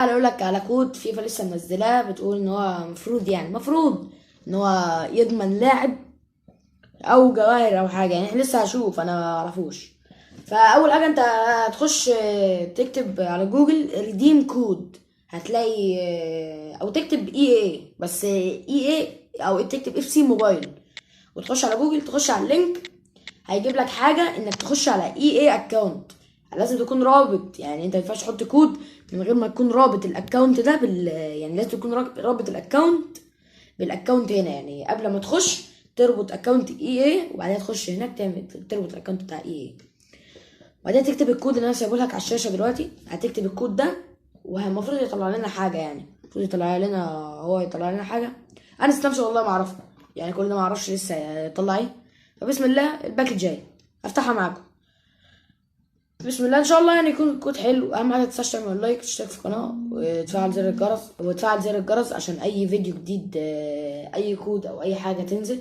اقول لك على كود فيفا لسه منزلاه، بتقول ان هو المفروض ان هو يضمن لاعب او جواهر او حاجه. يعني احنا لسه هشوف، انا ما اعرفوش. فاول حاجه انت هتخش تكتب على جوجل ريديم كود، هتلاقي او تكتب اي بس اي او تكتب اف سي موبايل، وتخش على جوجل، تخش على اللينك، هيجيب لك حاجه انك تخش على اي اكونت. لازم تكون رابط، يعني انت ما ينفعش تحط كود من غير ما تكون رابط الاكونت ده يعني لازم تكون رابط الاكونت بالاكونت هنا. يعني قبل ما تخش تربط اكونت وبعدين تخش هناك تربط الاكونت بتاع وبعدين تكتب الكود اللي انا سايبه لك على الشاشه دلوقتي. هتكتب الكود ده والمفروض يطلع لنا حاجه، يعني المفروض يطلع لنا حاجه. انا استنفش والله ما اعرفها، يعني كل ده ما اعرفش لسه يطلع ايه. فبسم الله الباكج جاي، افتحها معاكم. بسم الله ان شاء الله، يعني يكون الكود حلو. اهم حاجه متنساش تعمل لايك، تشترك في القناه، وتفعل زر الجرس عشان اي فيديو جديد، اي كود او اي حاجه تنزل